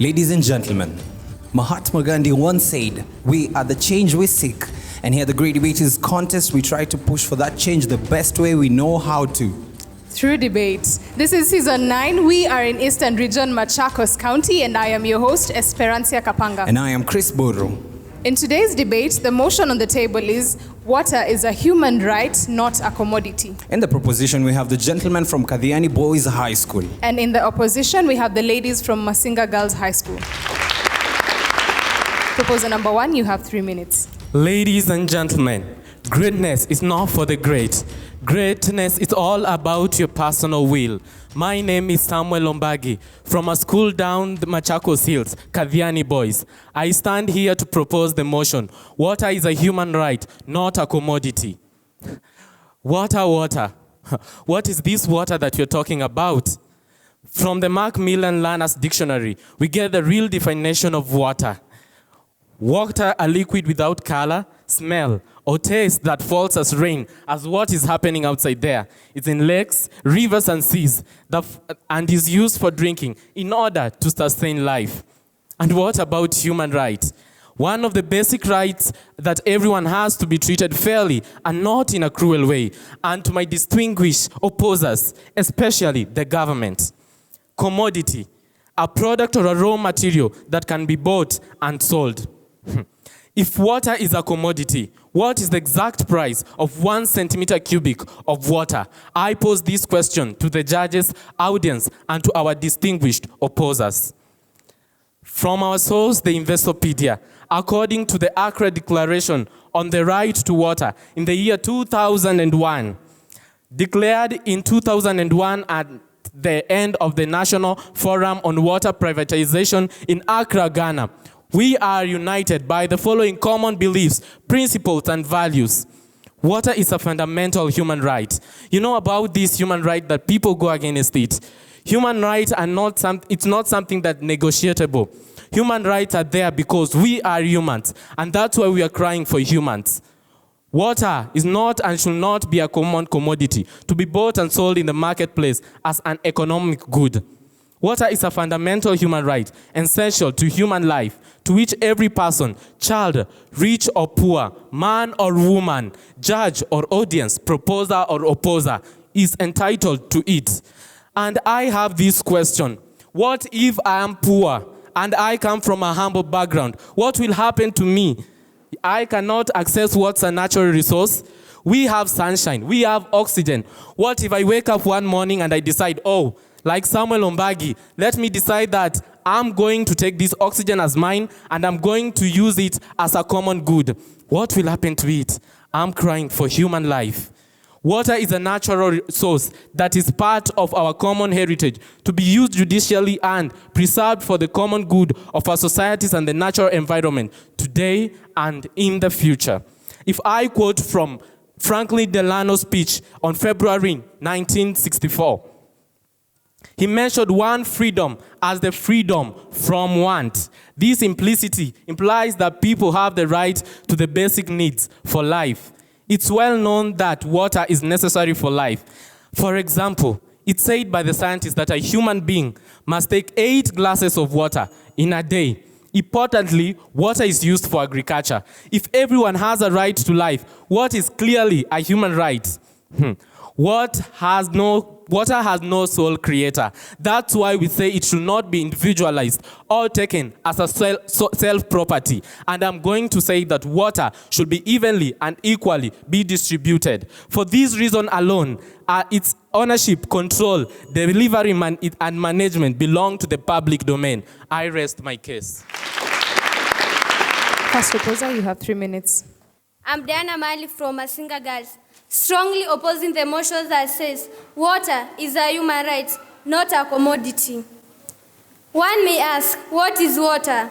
Ladies and gentlemen, Mahatma Gandhi once said, "We are the change we seek." And here at the Great Debaters Contest, we try to push for that change the best way we know how to. Through debates. This is season 9. We are in Eastern Region, Machakos County, and I am your host, Esperancia Kapanga. And I am Chris Boro. In today's debate, the motion on the table is, water is a human right, not a commodity. In the proposition, we have the gentlemen from Kathiani Boys High School. And in the opposition, we have the ladies from Masinga Girls High School. Proposer number 1, you have 3 minutes. Ladies and gentlemen, greatness is not for the great. Greatness is all about your personal will. My name is Samuel Lombagi from a school down the Machakos Hills, Kathiani Boys. I stand here to propose the motion. Water is a human right, not a commodity. Water. What is this water that you're talking about? From the Macmillan Learner's Dictionary, we get the real definition of water. Water, a liquid without color, smell, or taste that falls as rain, as what is happening outside there. It's in lakes, rivers, and seas, and is used for drinking in order to sustain life. And what about human rights? One of the basic rights that everyone has to be treated fairly and not in a cruel way. And to my distinguished opposers, especially the government. Commodity, a product or a raw material that can be bought and sold. If water is a commodity, what is the exact price of 1 centimeter cubic of water? I pose this question to the judges, audience, and to our distinguished opposers. From our source, the Investopedia, according to the Accra Declaration on the Right to Water in the year 2001, declared in 2001 at the end of the National Forum on Water Privatization in Accra, Ghana, we are united by the following common beliefs, principles, and values. Water is a fundamental human right. You know about this human right that people go against it. Human rights are it's not something that's negotiable. Human rights are there because we are humans, and that's why we are crying for humans. Water is not and should not be a common commodity to be bought and sold in the marketplace as an economic good. Water is a fundamental human right, essential to human life, to which every person, child, rich or poor, man or woman, judge or audience, proposer or opposer, is entitled to it. And I have this question. What if I am poor and I come from a humble background? What will happen to me? I cannot access what's a natural resource. We have sunshine. We have oxygen. What if I wake up one morning and I decide, like Samuel Lombagi, let me decide that I'm going to take this oxygen as mine and I'm going to use it as a common good. What will happen to it? I'm crying for human life. Water is a natural resource that is part of our common heritage to be used judicially and preserved for the common good of our societies and the natural environment today and in the future. If I quote from Franklin Delano's speech on February 1964, he mentioned one freedom as the freedom from want. This implicity implies that people have the right to the basic needs for life. It's well known that water is necessary for life. For example, it's said by the scientists that a human being must take 8 glasses of water in a day. Importantly, water is used for agriculture. If everyone has a right to life, what is clearly a human right? Water has no sole creator. That's why we say it should not be individualized or taken as a self-property. And I'm going to say that water should be evenly and equally be distributed. For this reason alone, its ownership, control, delivery, and management belong to the public domain. I rest my case. First proposer, you have 3 minutes. I'm Diana Mali from Masinga Girls, strongly opposing the motion that says water is a human right, not a commodity. One may ask, what is water?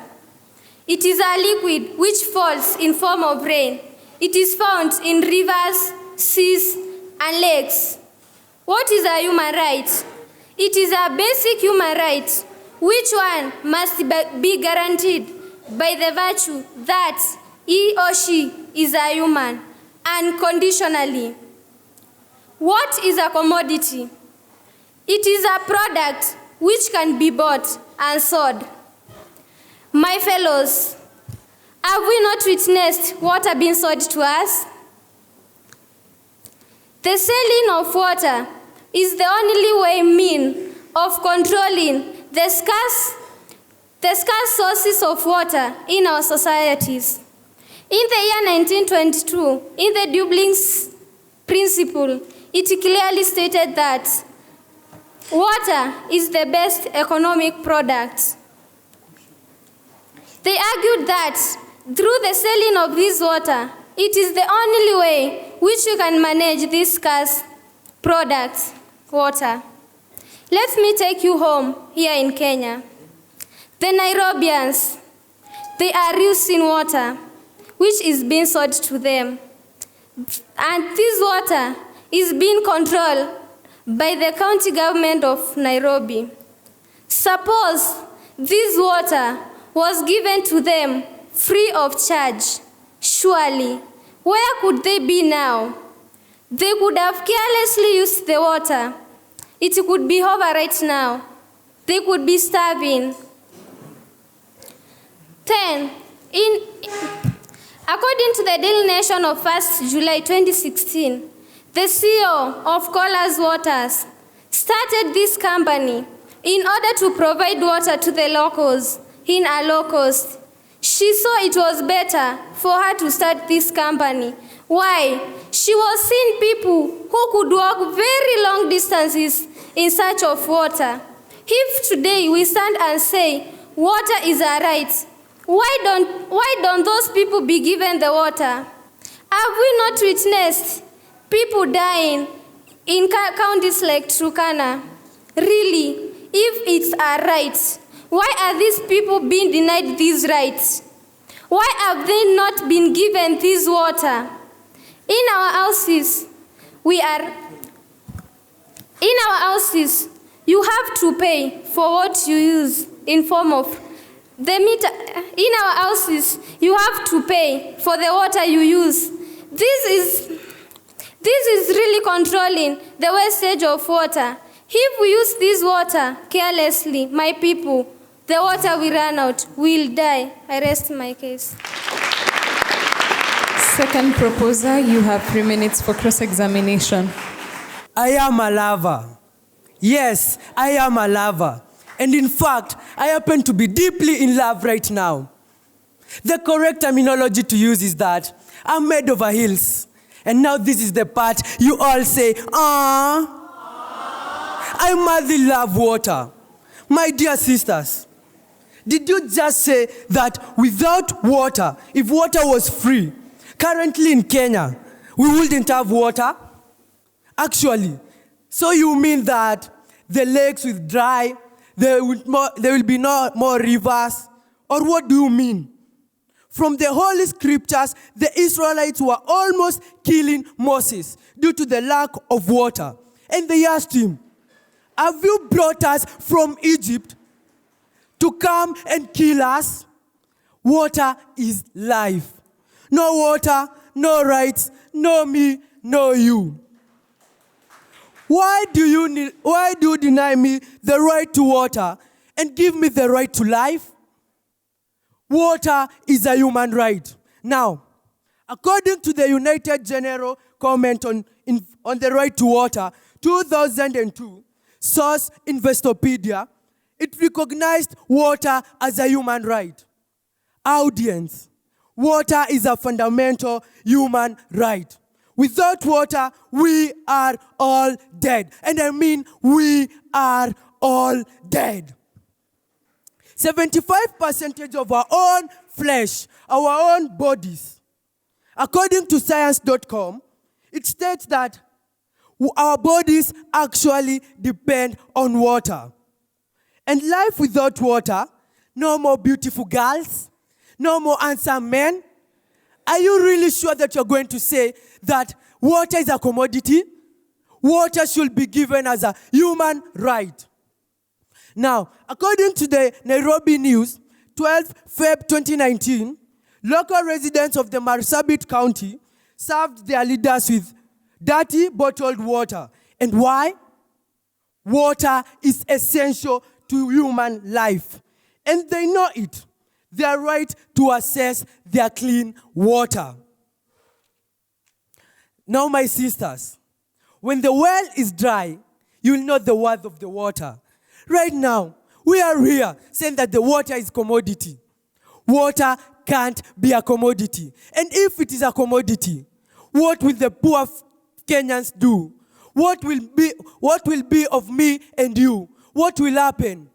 It is a liquid which falls in form of rain. It is found in rivers, seas, and lakes. What is a human right? It is a basic human right, which one must be guaranteed by the virtue that he or she is a human, unconditionally. What is a commodity? It is a product which can be bought and sold. My fellows, have we not witnessed water being sold to us? The selling of water is the only way mean of controlling the scarce sources of water in our societies. In the year 1922, in the Dublin's Principle, it clearly stated that water is the best economic product. They argued that through the selling of this water, it is the only way which you can manage this scarce product, water. Let me take you home here in Kenya. The Nairobians, they are using water which is being sold to them. And this water is being controlled by the county government of Nairobi. Suppose this water was given to them free of charge. Surely, where could they be now? They could have carelessly used the water. It could be over right now. They could be starving. 10. According to the Daily Nation of 1st July 2016, the CEO of Colas Waters started this company in order to provide water to the locals in a low cost. She saw it was better for her to start this company. Why? She was seeing people who could walk very long distances in search of water. If today we stand and say water is a right, why don't those people be given the water? Have we not witnessed people dying in counties like Turkana? Really, if it's a right, why are these people being denied these rights? Why have they not been given this water? In our houses, you have to pay for what you use in form of the meter. In our houses, you have to pay for the water you use. This is really controlling the wastage of water. If we use this water carelessly, my people, the water will run out, we'll die. I rest my case. Second proposer, you have 3 minutes for cross-examination. I am a lover. Yes, I am a lover. And in fact, I happen to be deeply in love right now. The correct terminology to use is that I'm made over heels. And now this is the part you all say, ah. I madly love water. My dear sisters, did you just say that without water, if water was free, currently in Kenya, we wouldn't have water? Actually, so you mean that the lakes will dry, there will be no more rivers? Or what do you mean? From the Holy Scriptures, the Israelites were almost killing Moses due to the lack of water. And they asked him, have you brought us from Egypt to come and kill us? Water is life. No water, no rights, no me, no you. Why do you deny me the right to water and give me the right to life? Water is a human right. Now, according to the United General Comment on the Right to Water, 2002, source Investopedia, it recognized water as a human right. Audience, water is a fundamental human right. Without water, we are all dead. And I mean, we are all dead. 75% of our own flesh, our own bodies. According to science.com, it states that our bodies actually depend on water. And life without water, no more beautiful girls, no more handsome men. Are you really sure that you're going to say that water is a commodity? Water should be given as a human right. Now, according to the Nairobi News, 12 Feb 2019, local residents of the Marsabit County served their leaders with dirty bottled water. And why? Water is essential to human life. And they know it. their right to access their clean water. Now, my sisters, when the well is dry, you will know the worth of the water. Right now, we are here saying that the water is commodity. Water can't be a commodity. And if it is a commodity, what will the poor Kenyans do? What will be of me and you? What will happen?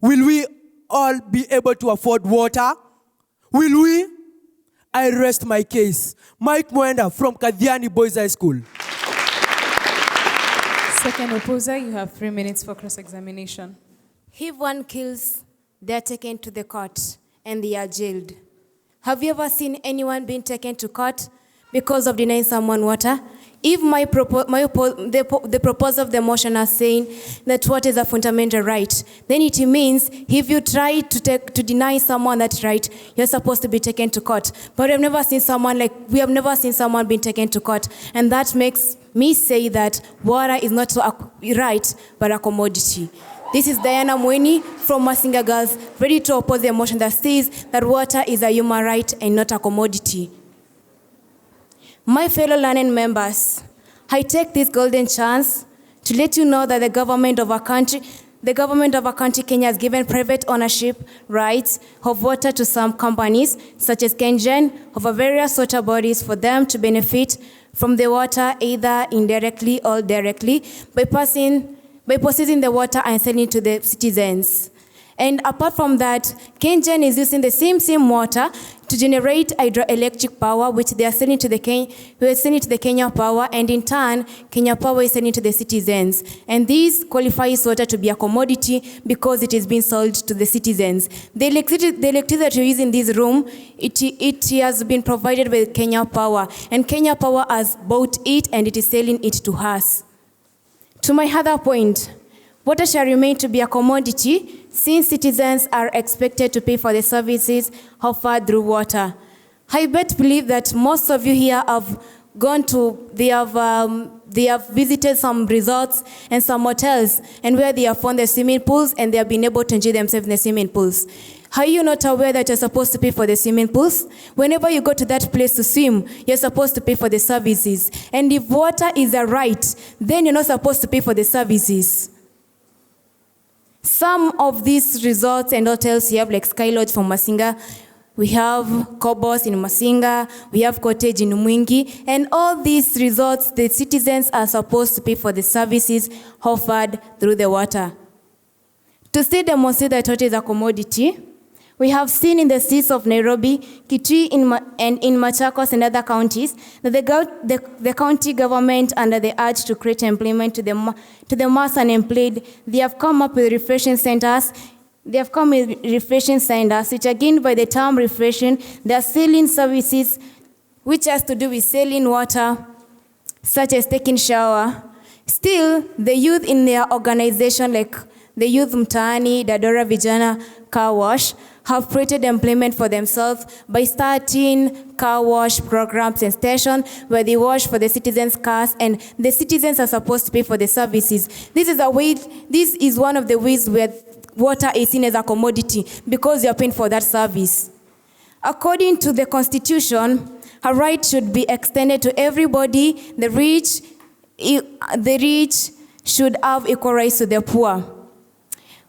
Will we all be able to afford water? Will we? I rest my case. Mike Mwenda from Kathiani Boys High School. Second opposer, you have 3 minutes for cross-examination. If one kills, they are taken to the court and they are jailed. Have you ever seen anyone being taken to court because of denying someone water? If the proposal of the motion are saying that water is a fundamental right, then it means if you try to deny someone that right, you're supposed to be taken to court. But we have never seen someone being taken to court, and that makes me say that water is not a right but a commodity. This is Diana Mweni from Masinga Girls, ready to oppose the motion that says that water is a human right and not a commodity. My fellow learning members, I take this golden chance to let you know that the government of our country, Kenya, has given private ownership rights of water to some companies, such as KenGen, over various water bodies for them to benefit from the water either indirectly or directly by processing the water and selling it to the citizens. And apart from that, KenGen is using the same water to generate hydroelectric power, which they are selling to the Kenya Power, and in turn, Kenya Power is selling to the citizens. And this qualifies water to be a commodity because it is being sold to the citizens. The electricity that you're using in this room, it has been provided by Kenya Power, and Kenya Power has bought it and it is selling it to us. To my other point, water shall remain to be a commodity since citizens are expected to pay for the services offered through water. I believe that most of you here have they have visited some resorts and some hotels, and where they have found the swimming pools and they have been able to enjoy themselves in the swimming pools. Are you not aware that you're supposed to pay for the swimming pools? Whenever you go to that place to swim, you're supposed to pay for the services. And if water is a right, then you're not supposed to pay for the services. Some of these resorts and hotels, you have like Sky Lodge from Masinga, we have Kobos in Masinga, we have Cottage in Mwingi, and all these resorts, the citizens are supposed to pay for the services offered through the water. To still demonstrate that water is a commodity, we have seen in the cities of Nairobi, Kitui, and in Machakos and other counties that the county government, under the urge to create employment to the mass unemployed, they have come up with refreshing centers. Which again, by the term refreshing, they are selling services which has to do with selling water, such as taking shower. Still, the youth in their organization, like the Youth Mtaani, Dadora Vijana Car Wash, have created employment for themselves by starting car wash programs and stations where they wash for the citizens' cars, and the citizens are supposed to pay for the services. This is one of the ways where water is seen as a commodity because you are paying for that service. According to the Constitution, a right should be extended to everybody. The rich should have equal rights to the poor.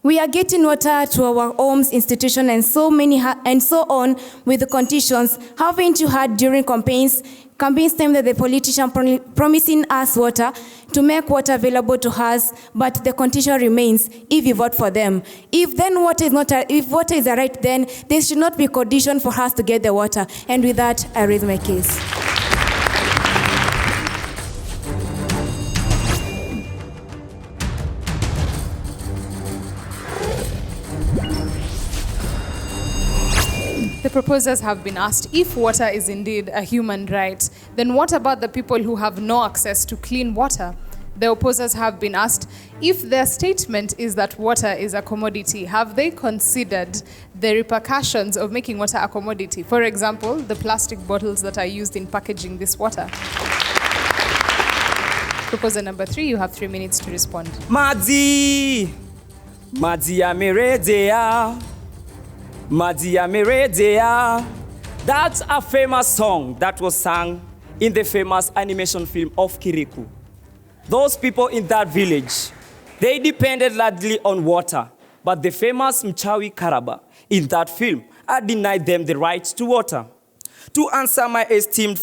We are getting water to our homes, institutions, and so on with the conditions. Haven't you heard during campaigns time that the politician promising us water to make water available to us, but the condition remains if you vote for them. If water is a right, then there should not be condition for us to get the water. And with that, I raise my case. The proposers have been asked, if water is indeed a human right, then what about the people who have no access to clean water? The opposers have been asked, if their statement is that water is a commodity, have they considered the repercussions of making water a commodity? For example, the plastic bottles that are used in packaging this water. Proposer number 3, you have 3 minutes to respond. Maji amerejea. Maji yamerejea. That's a famous song that was sung in the famous animation film of Kirikou. Those people in that village, they depended largely on water, but the famous Mchawi Karaba in that film had denied them the right to water. To answer my esteemed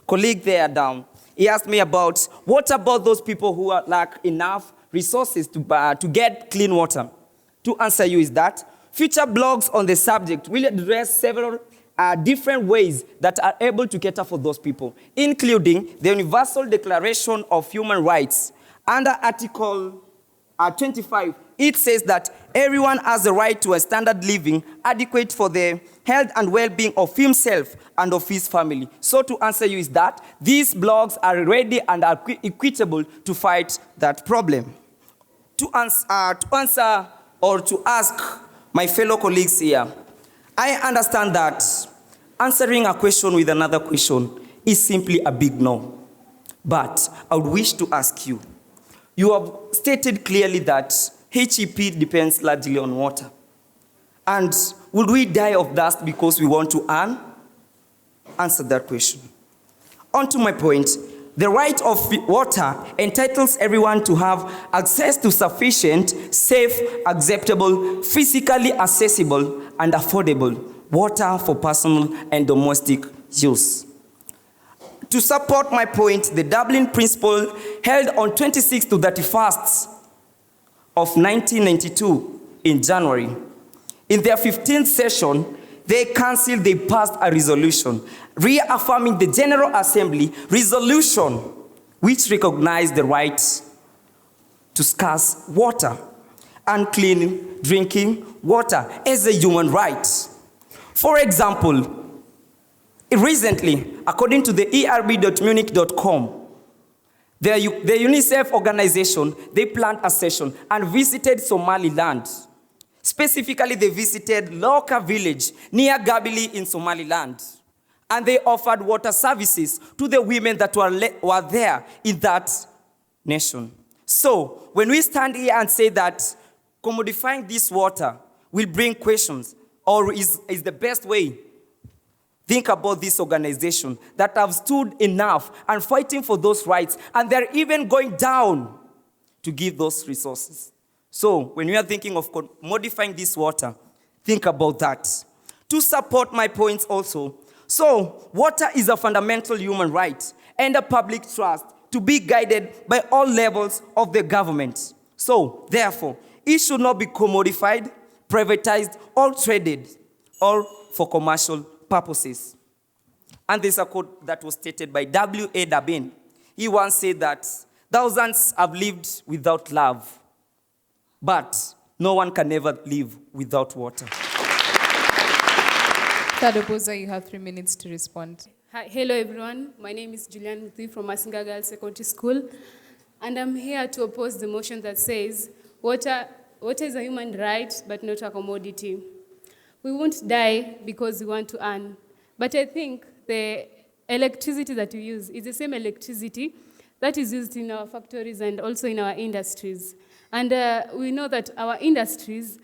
colleague there down, he asked me about what about those people who lack enough resources to get clean water. To answer you is that future blogs on the subject will address several different ways that are able to cater for those people, including the Universal Declaration of Human Rights. Under Article 25, it says that everyone has the right to a standard living adequate for the health and well-being of himself and of his family. So to answer you is that these blogs are ready and are equitable to fight that problem. To answer or to ask my fellow colleagues here, I understand that answering a question with another question is simply a big no. But I would wish to ask you, you have stated clearly that HEP depends largely on water. And would we die of thirst because we want to earn? Answer that question. On to my point, the right of water entitles everyone to have access to sufficient, safe, acceptable, physically accessible, and affordable water for personal and domestic use. To support my point, the Dublin Principle held on 26th to 31st of 1992 in January. In their 15th session, they passed a resolution reaffirming the General Assembly resolution which recognized the right to scarce water and clean drinking water as a human right. For example, recently, according to the erb.munich.com, the UNICEF organization, they planned a session and visited Somaliland. Specifically, they visited Loka village near Gabili in Somaliland. And they offered water services to the women that were there in that nation. So, when we stand here and say that commodifying this water will bring questions, or is the best way, think about this organization that have stood enough and fighting for those rights, and they're even going down to give those resources. So, when we are thinking of modifying this water, think about that. To support my points also, so water is a fundamental human right and a public trust to be guided by all levels of the government. So, therefore, it should not be commodified, privatized, or traded, or for commercial purposes. And there's a quote that was stated by W.A. Dabin. He once said that thousands have lived without love, but no one can ever live without water. Third opposer, you have 3 minutes to respond. Hi, hello everyone. My name is Julian Muthi from Masinga Girls Secondary School, and I'm here to oppose the motion that says water is a human right, but not a commodity. We won't die because we want to earn, but I think the electricity that we use is the same electricity that is used in our factories and also in our industries. And we know that our industries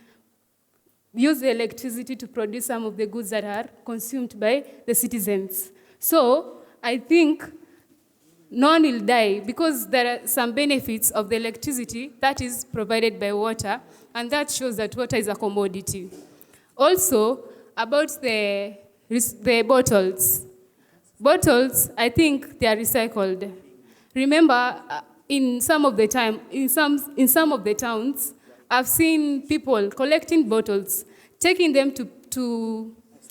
use the electricity to produce some of the goods that are consumed by the citizens. So I think no one will die because there are some benefits of the electricity that is provided by water, and that shows that water is a commodity. Also, about the bottles. Bottles, I think they are recycled. Remember, in some of the towns, I've seen people collecting bottles, taking them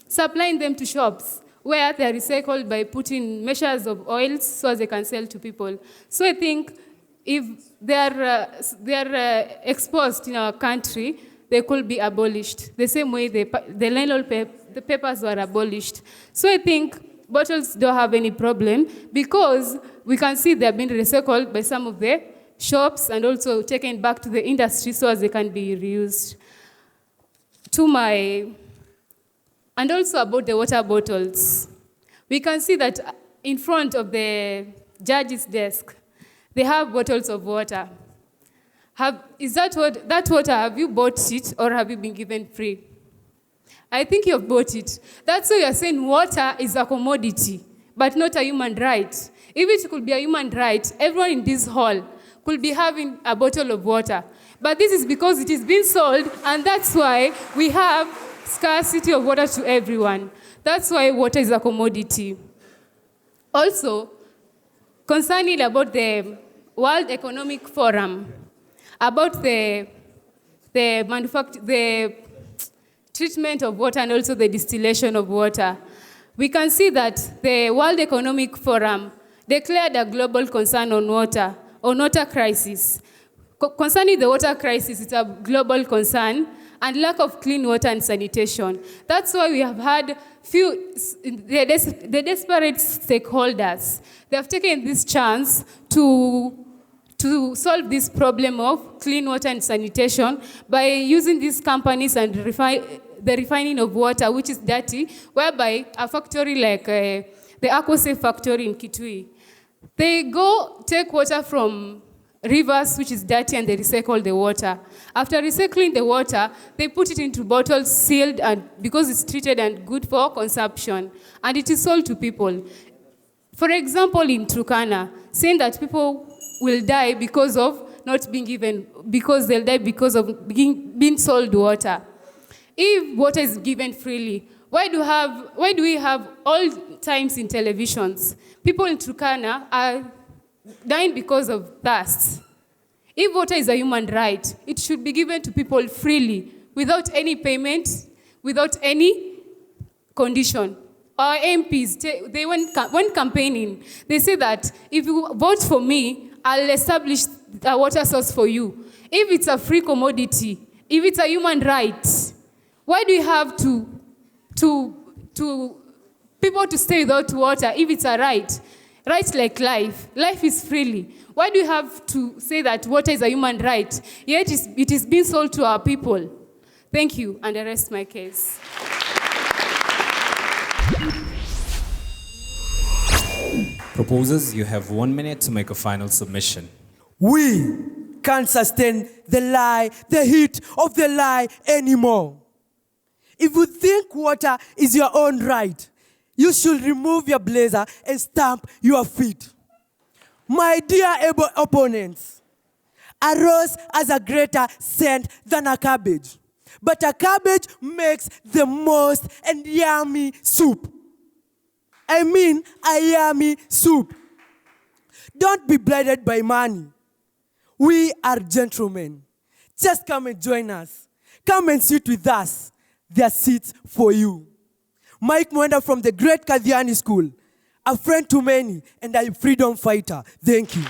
supplying them to shops where they are recycled by putting measures of oils so as they can sell to people. So I think if they are exposed in our country, they could be abolished. The same way the nylon papers were abolished. So I think bottles don't have any problem because we can see they have been recycled by some of the shops and also taken back to the industry so as they can be reused. And also about the water bottles. We can see that in front of the judge's desk, they have bottles of water. Is that water, have you bought it or have you been given free? I think you've bought it. That's why you're saying water is a commodity, but not a human right. If it could be a human right, everyone in this hall could be having a bottle of water. But this is because it is being sold, and that's why we have scarcity of water to everyone. That's why water is a commodity. Also, concerning about the World Economic Forum, about the treatment of water and also the distillation of water, we can see that the World Economic Forum declared a global concern on water crisis. Concerning the water crisis, it's a global concern, and lack of clean water and sanitation. That's why we have had the desperate stakeholders. They have taken this chance to solve this problem of clean water and sanitation by using these companies and the refining of water, which is dirty, whereby a factory like the Aquasafe factory in Kitui, they go take water from rivers, which is dirty, and they recycle the water. After recycling the water, they put it into bottles sealed, and because it's treated and good for consumption, and it is sold to people. For example, in Turkana, saying that people will die because of not being given, because they'll die because of being sold water. If water is given freely, why do we have all times in televisions, people in Turkana are dying because of thirst? If water is a human right, it should be given to people freely, without any payment, without any condition. Our MPs, when campaigning, they say that if you vote for me, I'll establish a water source for you. If it's a free commodity, if it's a human right, why do you have to people to stay without water if it's a right? Right like life. Life is freely. Why do you have to say that water is a human right, yet it is being sold to our people? Thank you, and I rest my case. Proposers, you have 1 minute to make a final submission. We can't sustain the heat of the lie anymore. If you think water is your own right, you should remove your blazer and stamp your feet. My dear able opponents, a rose has a greater scent than a cabbage, but a cabbage makes the most and yummy soup. I mean a yummy soup. Don't be blinded by money. We are gentlemen. Just come and join us. Come and sit with us. There are seats for you. Mike Mwenda from the great Kathiani School, a friend to many and a freedom fighter. Thank you.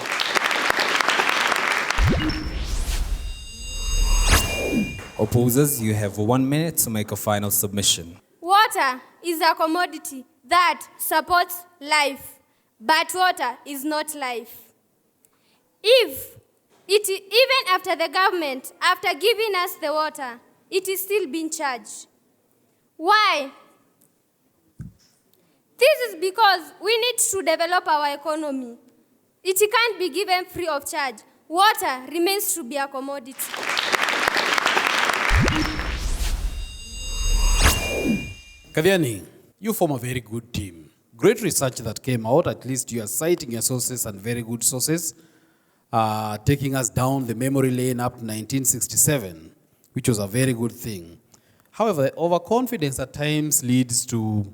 Opposers, you have 1 minute to make a final submission. Water is a commodity that supports life, but water is not life. Even after the government, after giving us the water, it is still being charged. Why? This is because we need to develop our economy. It can't be given free of charge. Water remains to be a commodity. Kathiani, you form a very good team. Great research that came out, at least you are citing your sources and very good sources, taking us down the memory lane up to 1967, which was a very good thing. However, overconfidence at times leads to,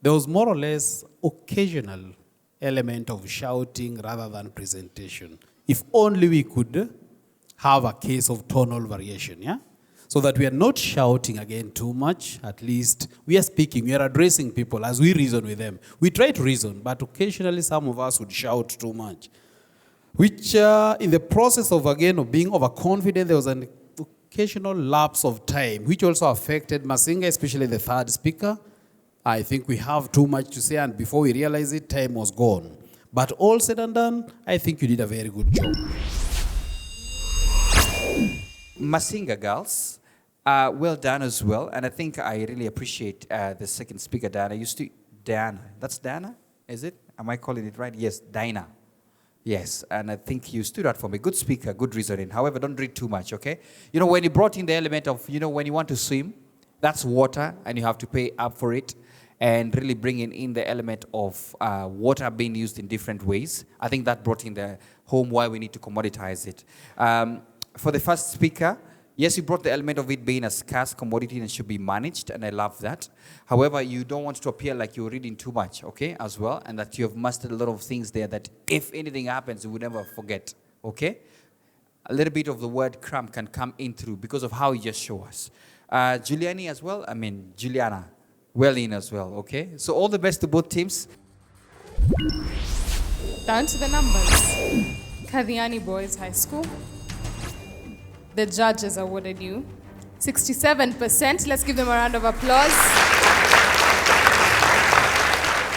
there was more or less occasional element of shouting rather than presentation. If only we could have a case of tonal variation, yeah? So that we are not shouting again too much, at least we are speaking, we are addressing people as we reason with them. We try to reason, but occasionally some of us would shout too much. Which in the process of, again, of being overconfident, there was an occasional lapse of time, which also affected Masinga, especially the third speaker. I think we have too much to say, and before we realize it, time was gone. But all said and done, I think you did a very good job. Masinga girls, well done as well. And I think I really appreciate the second speaker, Diana. That's Diana, is it? Am I calling it right? Yes, Diana. Yes, and I think you stood out for me. Good speaker, good reasoning. However, don't read too much, okay? You know, when you brought in the element of, you know, when you want to swim, that's water, and you have to pay up for it, and really bringing in the element of water being used in different ways. I think that brought in the home why we need to commoditize it. For the first speaker, yes, you brought the element of it being a scarce commodity and should be managed, and I love that. However, you don't want to appear like you're reading too much, okay, as well, and that you have mastered a lot of things there that if anything happens, you would never forget, okay? A little bit of the word cram can come in through because of how you just show us. Juliana, well in as well, okay? So all the best to both teams. Down to the numbers. Kathiani Boys High School. The judges awarded you 67%. Let's give them a round of applause.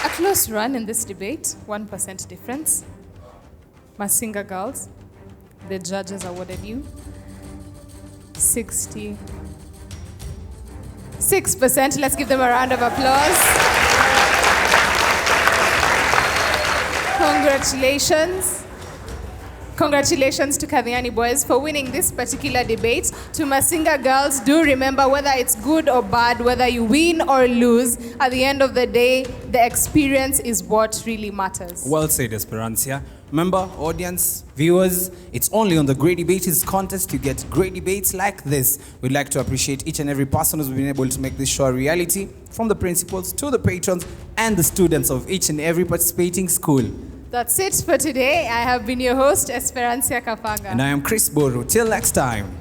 A close run in this debate, 1% difference. Masinga Girls, the judges awarded you 66%. Let's give them a round of applause. Congratulations. Congratulations to Kathiani Boys for winning this particular debate. To Masinga Girls, do remember, whether it's good or bad, whether you win or lose, at the end of the day, the experience is what really matters. Well said, Esperanza. Remember, audience, viewers, it's only on the Great Debates contest you get great debates like this. We'd like to appreciate each and every person who's been able to make this show a reality, from the principals to the patrons and the students of each and every participating school. That's it for today. I have been your host, Esperanza Kapanga. And I am Chris Boru. Till next time.